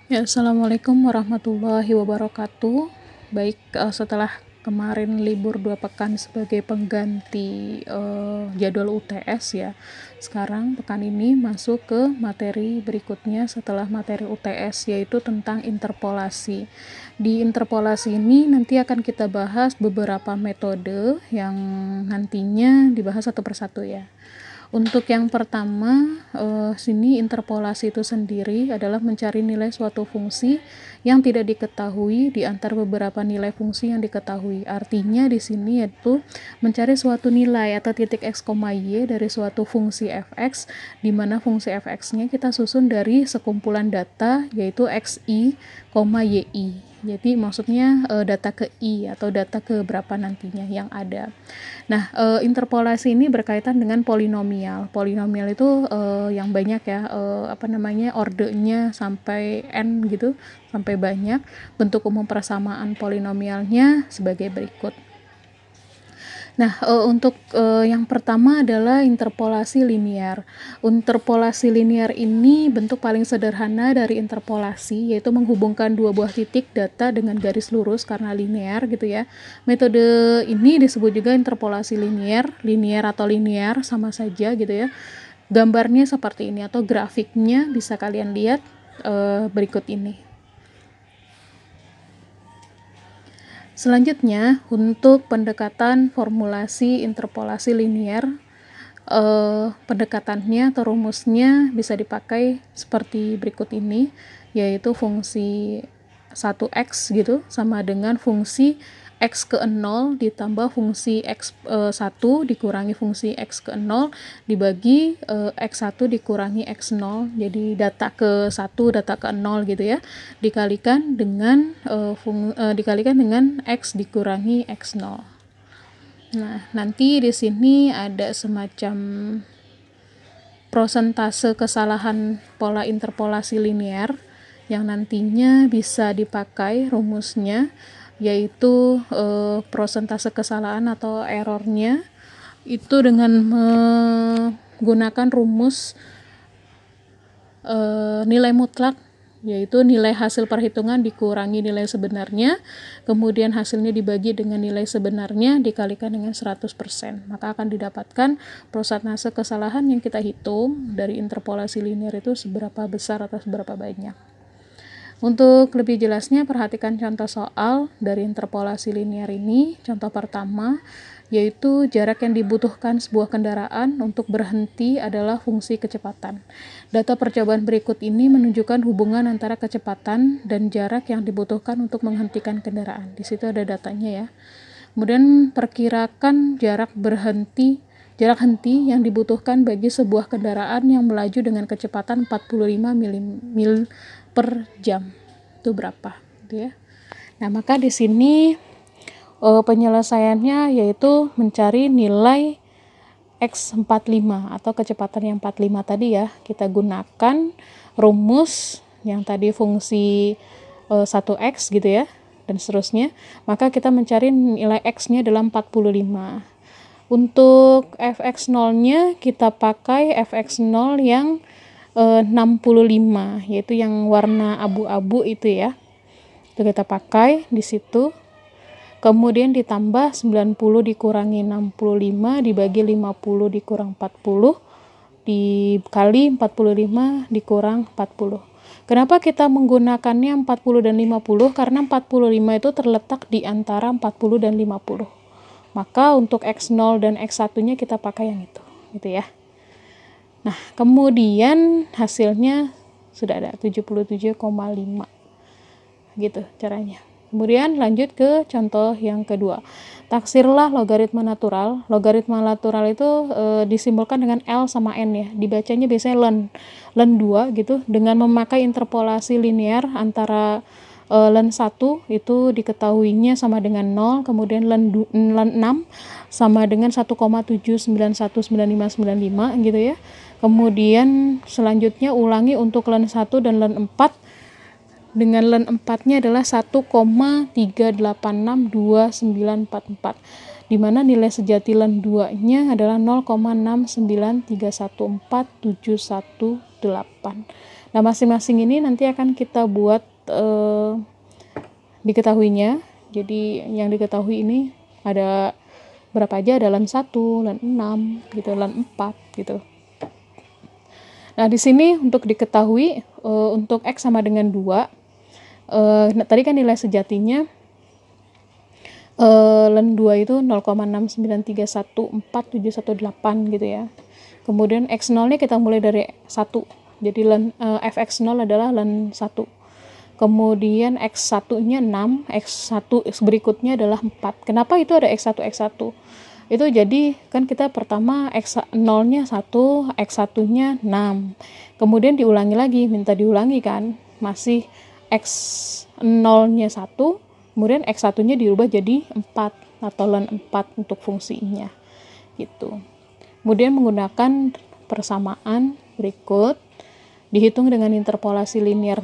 Ya, Assalamualaikum warahmatullahi wabarakatuh. Baik, setelah kemarin libur 2 pekan sebagai pengganti jadwal UTS ya, sekarang pekan ini masuk ke materi berikutnya setelah materi UTS, yaitu tentang interpolasi. Di interpolasi ini nanti akan kita bahas beberapa metode yang nantinya dibahas satu persatu ya. Untuk yang pertama, sini interpolasi itu sendiri adalah mencari nilai suatu fungsi yang tidak diketahui di antara beberapa nilai fungsi yang diketahui. Artinya di sini yaitu mencari suatu nilai atau titik x, y dari suatu fungsi fx, di mana fungsi fx-nya kita susun dari sekumpulan data yaitu xi, yi. Jadi maksudnya data ke i atau data ke berapa nantinya yang ada. Nah, interpolasi ini berkaitan dengan polinomial. Polinomial itu yang banyak ya, ordenya sampai n gitu, sampai banyak. Bentuk umum persamaan polinomialnya sebagai berikut. Nah, untuk yang pertama adalah interpolasi linear. Interpolasi linear ini bentuk paling sederhana dari interpolasi, yaitu menghubungkan dua buah titik data dengan garis lurus karena linear gitu ya. Metode ini disebut juga interpolasi linear, atau linear sama saja gitu ya. Gambarnya seperti ini atau grafiknya bisa kalian lihat berikut ini. Selanjutnya, untuk pendekatan formulasi interpolasi linear, pendekatannya atau rumusnya bisa dipakai seperti berikut ini, yaitu fungsi 1x gitu sama dengan fungsi x ke 0 ditambah fungsi x1 dikurangi fungsi x ke 0 dibagi x1 dikurangi x0, jadi data ke 1 data ke 0 gitu ya, dikalikan dengan x dikurangi x0. Nah, nanti di sini ada semacam prosentase kesalahan pola interpolasi linear yang nantinya bisa dipakai rumusnya, yaitu prosentase kesalahan atau errornya itu dengan menggunakan rumus nilai mutlak, yaitu nilai hasil perhitungan dikurangi nilai sebenarnya, kemudian hasilnya dibagi dengan nilai sebenarnya dikalikan dengan 100%, maka akan didapatkan prosentase kesalahan yang kita hitung dari interpolasi linear itu seberapa besar atau seberapa banyak. Untuk lebih jelasnya, perhatikan contoh soal dari interpolasi linear ini. Contoh pertama, yaitu jarak yang dibutuhkan sebuah kendaraan untuk berhenti adalah fungsi kecepatan. Data percobaan berikut ini menunjukkan hubungan antara kecepatan dan jarak yang dibutuhkan untuk menghentikan kendaraan. Di situ ada datanya ya. Kemudian perkirakan jarak henti yang dibutuhkan bagi sebuah kendaraan yang melaju dengan kecepatan 45 mil per jam. Itu berapa gitu ya. Nah, maka di sini penyelesaiannya yaitu mencari nilai x45 atau kecepatan yang 45 tadi ya. Kita gunakan rumus yang tadi fungsi 1x gitu ya dan seterusnya. Maka kita mencari nilai x-nya dalam 45. Untuk fx0-nya kita pakai fx0 yang 65, yaitu yang warna abu-abu itu ya. Itu kita pakai di situ. Kemudian ditambah 90 dikurangi 65 dibagi 50 dikurang 40 dikali 45 dikurang 40. Kenapa kita menggunakannya 40 dan 50? Karena 45 itu terletak di antara 40 dan 50. Maka untuk x0 dan x1-nya kita pakai yang itu, gitu ya. Nah, kemudian hasilnya sudah ada 77,5. Gitu caranya. Kemudian lanjut ke contoh yang kedua. Taksirlah logaritma natural. Logaritma natural itu disimbolkan dengan L sama N ya. Dibacanya biasanya ln 2 gitu, dengan memakai interpolasi linear antara ln 1 itu diketahuinya sama dengan 0, kemudian ln 6 sama dengan 1,7919595 gitu ya. Kemudian selanjutnya ulangi untuk ln 1 dan ln 4 dengan ln 4-nya adalah 1,3862944, di mana nilai sejati ln 2-nya adalah 0,693147118. Nah, masing-masing ini nanti akan kita buat diketahuinya. Jadi yang diketahui ini ada berapa aja, ada len 1, len 6 gitu, len 4 gitu. Nah, di sini untuk diketahui untuk X sama dengan 2, tadi kan nilai sejatinya len 2 itu 0,693147118 gitu ya. Kemudian X0 nya kita mulai dari 1. Jadi fx0 adalah len 1. Kemudian X1-nya 6, X1 berikutnya adalah 4. Kenapa itu ada X1, X1? Itu jadi kan kita pertama X0-nya 1, X1-nya 6. Kemudian diulangi lagi, minta diulangi kan, masih X0-nya 1, kemudian X1-nya dirubah jadi 4 atau len 4 untuk fungsinya. Gitu. Kemudian menggunakan persamaan berikut, dihitung dengan interpolasi linear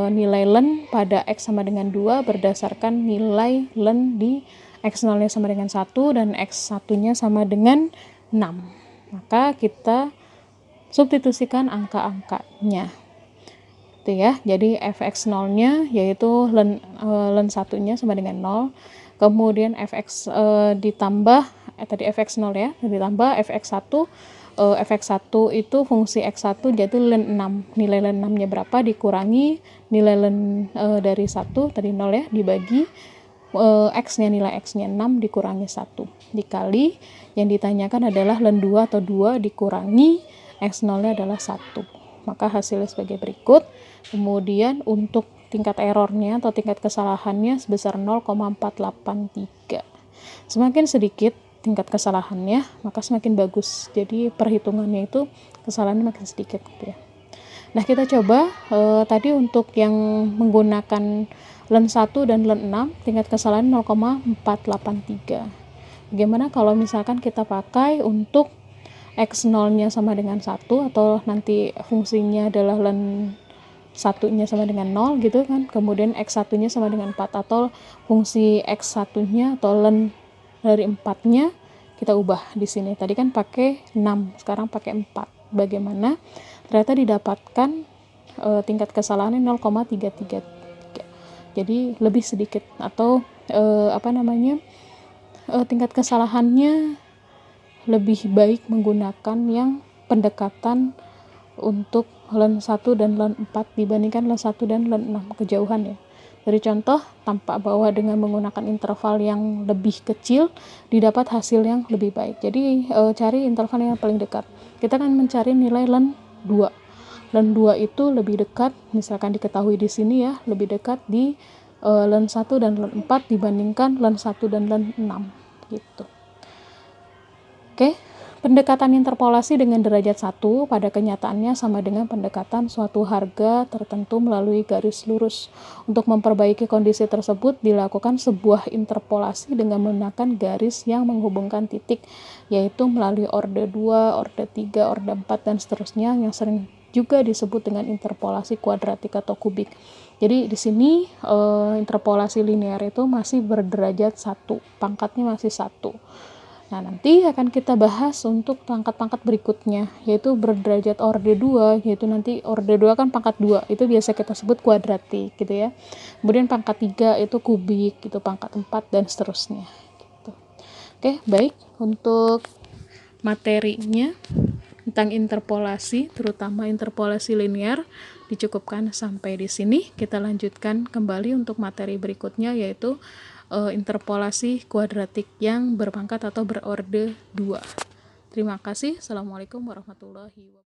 nilai len pada X sama dengan 2 berdasarkan nilai len di X0-nya sama dengan 1 dan X1-nya sama dengan 6. Maka kita substitusikan angka-angkanya. Itu ya. Jadi fx0-nya yaitu len 1-nya sama dengan 0. Kemudian fx ditambah tadi fx0 ya, ditambah fx1 fx1 itu fungsi x1 jadi len 6. Nilai len 6-nya berapa dikurangi nilai len dari 1 tadi 0 ya, dibagi x-nya, nilai x-nya 6 dikurangi 1 dikali yang ditanyakan adalah len 2 atau 2 dikurangi x0-nya adalah 1. Maka hasilnya sebagai berikut. Kemudian untuk tingkat errornya atau tingkat kesalahannya sebesar 0,483. Semakin sedikit tingkat kesalahannya, maka semakin bagus. Jadi perhitungannya itu kesalahannya makin sedikit gitu ya. Nah, kita coba tadi untuk yang menggunakan len 1 dan len 6, tingkat kesalahan 0,483. Bagaimana kalau misalkan kita pakai untuk X0-nya sama dengan 1 atau nanti fungsinya adalah len 1-nya sama dengan 0 gitu kan. Kemudian X1-nya sama dengan 4 atau fungsi X1-nya atau len dari 4-nya kita ubah di sini. Tadi kan pakai 6, sekarang pakai 4. Bagaimana? Ternyata didapatkan tingkat kesalahannya 0,333. Jadi lebih sedikit atau tingkat kesalahannya lebih baik menggunakan yang pendekatan untuk len 1 dan len 4 dibandingkan len 1 dan len 6 kejauhan ya. Dari contoh, tampak bahwa dengan menggunakan interval yang lebih kecil didapat hasil yang lebih baik. Jadi cari interval yang paling dekat. Kita akan mencari nilai len 2. Len 2 itu lebih dekat, misalkan diketahui di sini ya, lebih dekat di len 1 dan len 4 dibandingkan len 1 dan len 6 gitu. Oke. Pendekatan interpolasi dengan derajat 1 pada kenyataannya sama dengan pendekatan suatu harga tertentu melalui garis lurus. Untuk memperbaiki kondisi tersebut dilakukan sebuah interpolasi dengan menggunakan garis yang menghubungkan titik, yaitu melalui orde 2, orde 3, orde 4, dan seterusnya yang sering juga disebut dengan interpolasi kuadratik atau kubik. Jadi di sini interpolasi linear itu masih berderajat 1, pangkatnya masih 1. Nah, nanti akan kita bahas untuk pangkat-pangkat berikutnya, yaitu berderajat orde 2, yaitu nanti orde 2 kan pangkat 2, itu biasa kita sebut kuadratik gitu ya. Kemudian pangkat 3 itu kubik, gitu, pangkat 4 dan seterusnya. Gitu. Oke, baik. Untuk materinya tentang interpolasi, terutama interpolasi linear, dicukupkan sampai di sini. Kita lanjutkan kembali untuk materi berikutnya, yaitu interpolasi kuadratik yang berpangkat atau berorde 2. Terima kasih. Assalamualaikum warahmatullahi wabarakatuh.